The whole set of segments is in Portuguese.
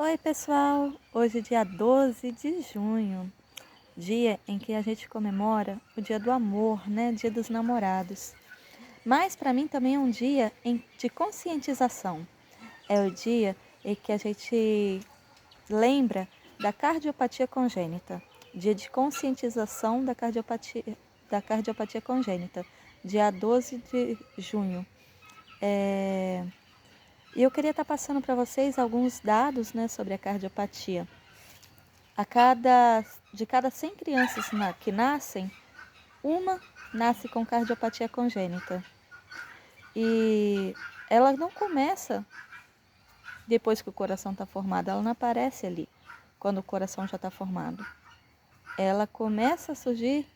Oi, pessoal! Hoje é dia 12 de junho, dia em que a gente comemora o Dia do Amor, né? Dia dos Namorados. Mas para mim também é um dia de conscientização. É o dia em que a gente lembra da cardiopatia congênita. Dia de conscientização da cardiopatia congênita, dia 12 de junho. E eu queria estar passando para vocês alguns dados, né, sobre a cardiopatia. De cada 100 crianças que nascem, uma nasce com cardiopatia congênita. E ela não começa depois que o coração está formado, ela não aparece ali quando o coração já está formado. Ela começa a surgir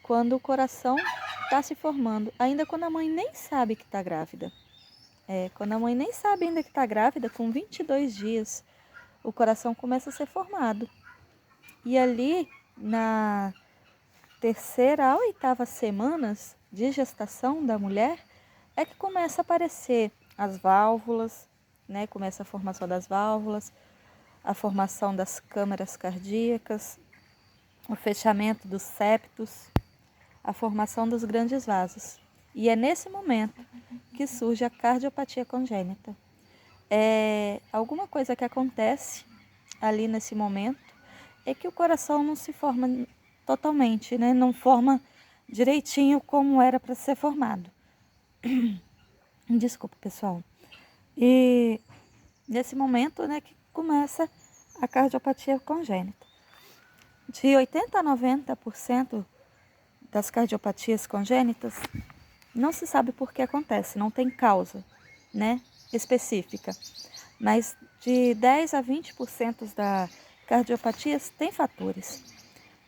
quando o coração está se formando, ainda quando a mãe nem sabe que está grávida. Quando a mãe nem sabe ainda que está grávida, com 22 dias, o coração começa a ser formado. E ali, na terceira a oitava semanas de gestação da mulher, é que começa a aparecer as válvulas, né? Começa a formação das válvulas, a formação das câmaras cardíacas, o fechamento dos septos, a formação dos grandes vasos. E é nesse momento que surge a cardiopatia congênita. É alguma coisa que acontece ali nesse momento é que o coração não se forma totalmente, né? Não forma direitinho como era para ser formado. Desculpa, pessoal. E nesse momento, né, que começa a cardiopatia congênita. De 80 a 90% das cardiopatias congênitas, não se sabe por que acontece, não tem causa, né, específica. Mas de 10 a 20% das cardiopatias tem fatores.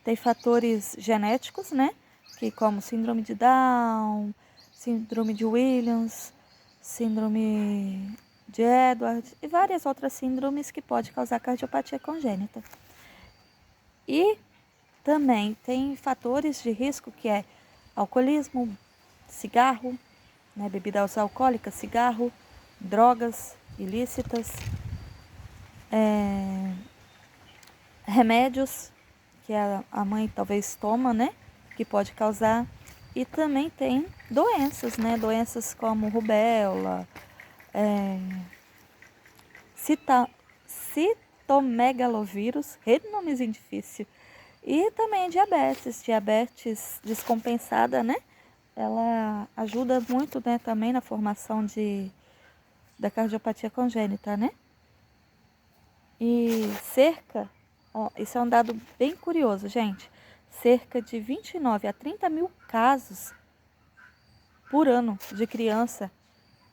Tem fatores genéticos, né, que como síndrome de Down, síndrome de Williams, síndrome de Edwards e várias outras síndromes que podem causar cardiopatia congênita. E também tem fatores de risco que é alcoolismo, cigarro, né, bebidas alcoólicas, cigarro, drogas ilícitas, remédios que a mãe talvez toma, né, que pode causar. E também tem doenças, né, doenças como rubéola, citomegalovírus, nomezinho difícil. E também diabetes descompensada, né? Ela ajuda muito, né, também na formação da cardiopatia congênita, né? E isso é um dado bem curioso, gente, cerca de 29 a 30 mil casos por ano de criança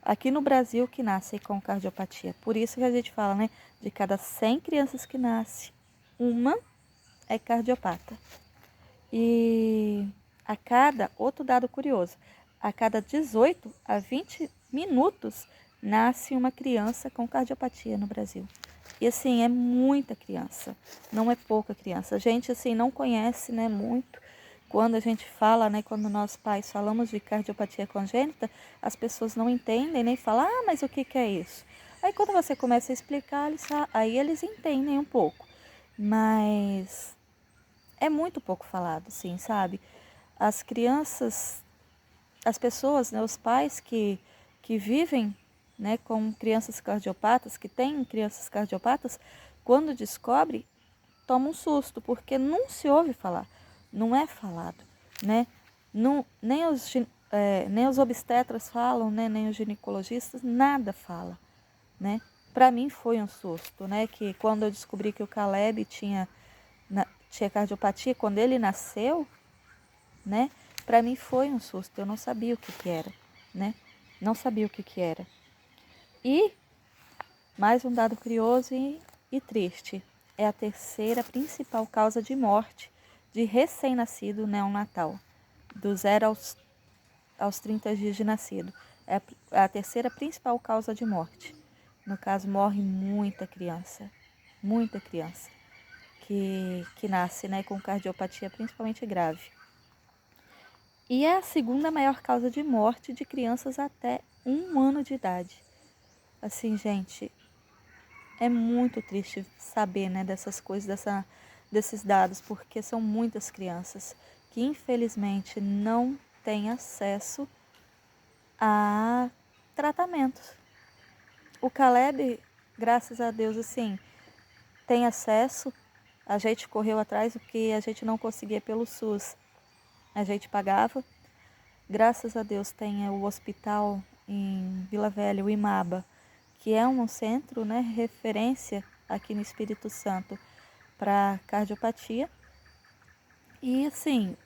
aqui no Brasil que nascem com cardiopatia. Por isso que a gente fala, né, de cada 100 crianças que nascem, uma é cardiopata. E outro dado curioso, a cada 18 a 20 minutos nasce uma criança com cardiopatia no Brasil. E assim, é muita criança, não é pouca criança. A gente assim não conhece, né, muito. Quando a gente fala, né, quando nós pais falamos de cardiopatia congênita, as pessoas não entendem, nem falam, mas o que é isso? Aí quando você começa a explicar, aí eles entendem um pouco. Mas é muito pouco falado, sim, sabe? As crianças, as pessoas, né, os pais que vivem, né, com crianças cardiopatas, que têm crianças cardiopatas, quando descobre, toma um susto, porque não se ouve falar, não é falado, né? Não, nem os obstetras falam, né, nem os ginecologistas, nada fala, né? Para mim foi um susto, né, que quando eu descobri que o Caleb tinha cardiopatia, quando ele nasceu, né? Para mim foi um susto, eu não sabia o que era, né? Não sabia o que era. E mais um dado curioso e triste, é a terceira principal causa de morte de recém-nascido neonatal, do 0 aos 30 dias de nascido. É a terceira principal causa de morte. No caso, morre muita criança que nasce, né, com cardiopatia, principalmente grave. E é a segunda maior causa de morte de crianças até 1 ano de idade. Assim, gente, é muito triste saber, né, dessas coisas, desses dados, porque são muitas crianças que infelizmente não têm acesso a tratamentos. O Caleb, graças a Deus, assim, tem acesso. A gente correu atrás do que a gente não conseguia pelo SUS. A gente pagava. Graças a Deus tem o hospital em Vila Velha, o IMABA, que é um centro, né, referência aqui no Espírito Santo para cardiopatia. E assim,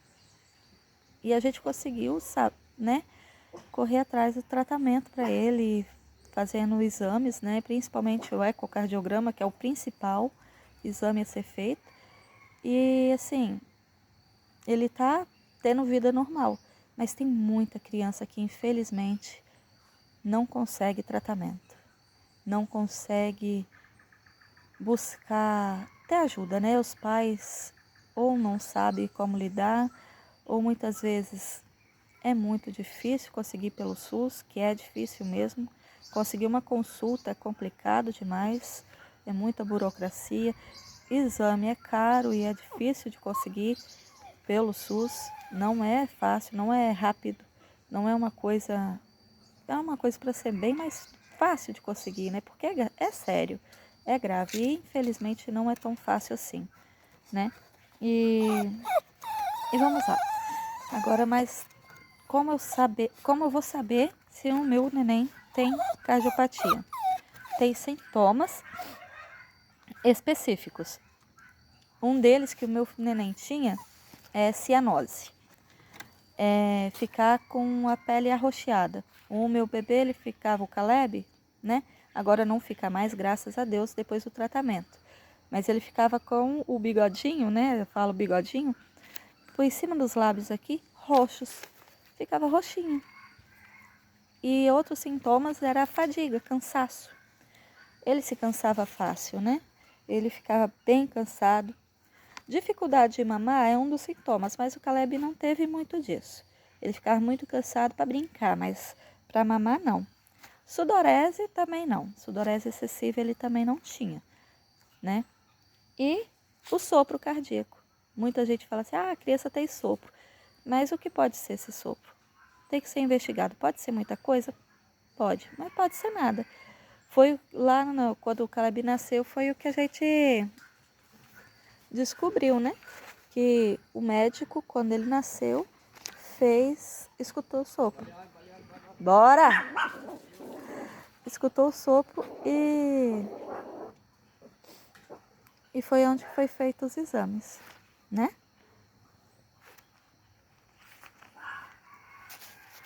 a gente conseguiu, sabe, né, correr atrás do tratamento para ele, fazendo exames, né, principalmente o ecocardiograma, que é o principal exame a ser feito. E assim, ele tá tendo vida normal, mas tem muita criança que infelizmente não consegue tratamento, não consegue buscar até ajuda, né? Os pais ou não sabem como lidar, ou muitas vezes é muito difícil conseguir pelo SUS, que é difícil mesmo. Conseguir uma consulta é complicado demais, é muita burocracia. Exame é caro e é difícil de conseguir pelo SUS. Não é fácil, não é rápido, não é uma coisa... É uma coisa para ser bem mais fácil de conseguir, né? Porque é sério, é grave e infelizmente não é tão fácil assim, né? E vamos lá. Agora, mas como eu vou saber se o meu neném tem cardiopatia? Tem sintomas específicos. Um deles que o meu neném tinha é cianose. É ficar com a pele arroxeada. O meu bebê, ele ficava, o Caleb, né? Agora não fica mais, graças a Deus, depois do tratamento. Mas ele ficava com o bigodinho, né? Eu falo bigodinho, por em cima dos lábios aqui, roxos. Ficava roxinho. E outros sintomas era a fadiga, cansaço. Ele se cansava fácil, né? Ele ficava bem cansado. Dificuldade de mamar é um dos sintomas, mas o Caleb não teve muito disso. Ele ficava muito cansado para brincar, mas para mamar não. Sudorese também não. Sudorese excessiva ele também não tinha, né? E o sopro cardíaco. Muita gente fala assim, a criança tem sopro. Mas o que pode ser esse sopro? Tem que ser investigado. Pode ser muita coisa? Pode, mas pode ser nada. Foi lá quando o Caleb nasceu, foi o que a gente descobriu, né? Que o médico, quando ele nasceu, escutou o sopro. Bora! Escutou o sopro e foi onde foi feito os exames, né?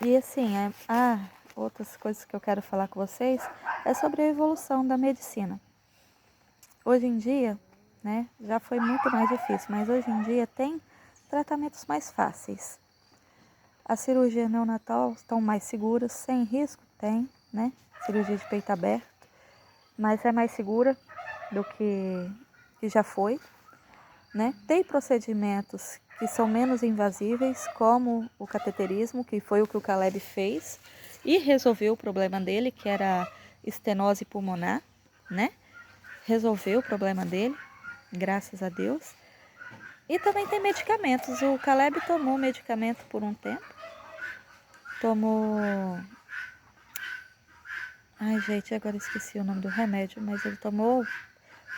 E assim, outras coisas que eu quero falar com vocês é sobre a evolução da medicina. Hoje em dia, né, já foi muito mais difícil, mas hoje em dia tem tratamentos mais fáceis. A cirurgia neonatal estão mais seguras, sem risco, tem, né? Cirurgia de peito aberto, mas é mais segura do que já foi, né? Tem procedimentos que são menos invasíveis, como o cateterismo, que foi o que o Caleb fez e resolveu o problema dele, que era estenose pulmonar, né? Resolveu o problema dele, graças a Deus. E também tem medicamentos. O Caleb tomou medicamento por um tempo. Tomou... Ai, gente, agora esqueci o nome do remédio, mas ele tomou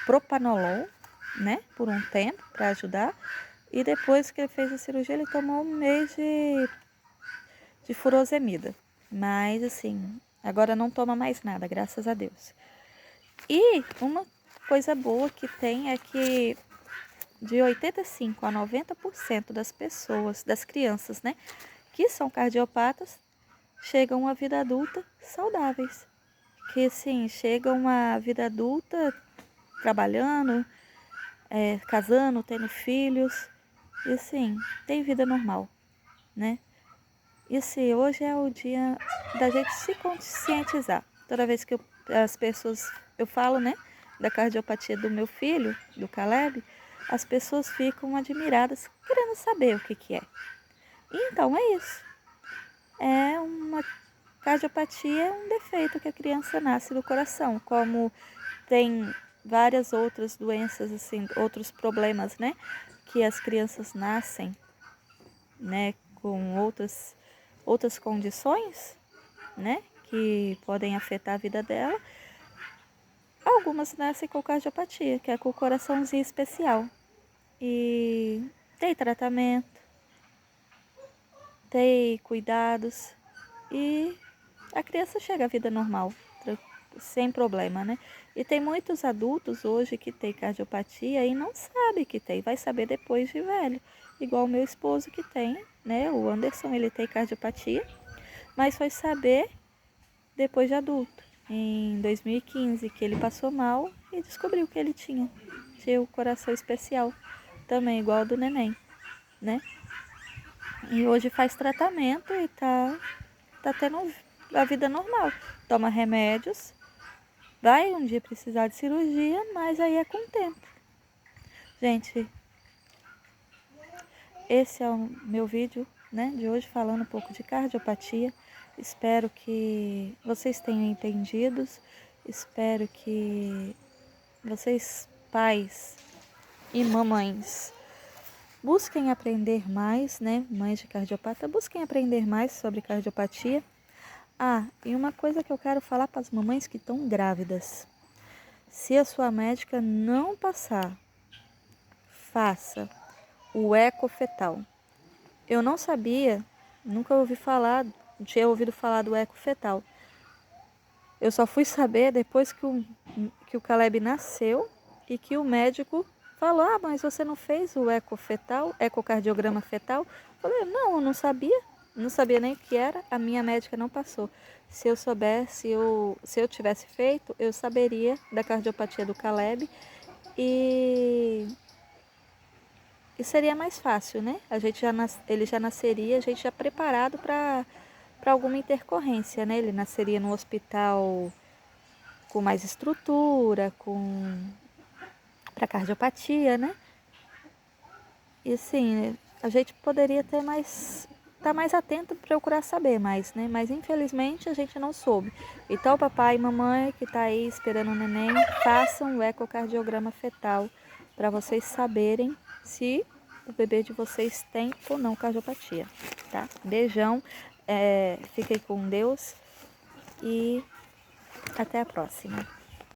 propanolol, né? Por um tempo, para ajudar. E depois que ele fez a cirurgia, ele tomou um mês de furosemida. Mas, assim, agora não toma mais nada, graças a Deus. E uma coisa boa que tem é que de 85% a 90% das pessoas, das crianças, né, que são cardiopatas, chegam à vida adulta saudáveis. Que, sim, chegam à vida adulta trabalhando, casando, tendo filhos, e, assim, tem vida normal, né? E, assim, hoje é o dia da gente se conscientizar. Toda vez que eu falo, né, da cardiopatia do meu filho, do Caleb, as pessoas ficam admiradas, querendo saber o que é. E, então, é isso. É uma cardiopatia, é um defeito que a criança nasce do coração, como tem várias outras doenças, assim, outros problemas, né? Que as crianças nascem, né? Com outras condições, né? Que podem afetar a vida dela. Algumas nascem com cardiopatia, que é com o coraçãozinho especial. E tem tratamento, tem cuidados e a criança chega à vida normal, sem problema, né? E tem muitos adultos hoje que têm cardiopatia e não sabe que tem, vai saber depois de velho. Igual o meu esposo que tem, né? O Anderson, ele tem cardiopatia, mas foi saber depois de adulto, em 2015, que ele passou mal e descobriu que ele tinha o coração especial, também igual ao do neném, né? E hoje faz tratamento e tá tendo a vida normal. Toma remédios, vai um dia precisar de cirurgia, mas aí é com o tempo. Gente, esse é o meu vídeo, né, de hoje falando um pouco de cardiopatia. Espero que vocês tenham entendido. Espero que vocês, pais e mamães, busquem aprender mais, né? Mães de cardiopata, busquem aprender mais sobre cardiopatia. Ah, e uma coisa que eu quero falar para as mamães que estão grávidas. Se a sua médica não passar, faça o eco fetal. Eu não sabia, nunca ouvi falar, tinha ouvido falar do eco fetal. Eu só fui saber depois que o Caleb nasceu e que o médico falou: ah, mas você não fez o eco fetal, ecocardiograma fetal? Eu falei: não, eu não sabia. Não sabia nem o que era, a minha médica não passou. Se eu soubesse, se eu tivesse feito, eu saberia da cardiopatia do Caleb e seria mais fácil, né? Ele já nasceria, a gente já preparado para alguma intercorrência, né? Ele nasceria no hospital com mais estrutura, para cardiopatia, né? E assim, a gente poderia ter tá mais atento, procurar saber mais, né? Mas infelizmente a gente não soube. Então, papai e mamãe que tá aí esperando o neném, façam o ecocardiograma fetal para vocês saberem se o bebê de vocês tem ou não cardiopatia, tá? Beijão, fiquem com Deus e até a próxima.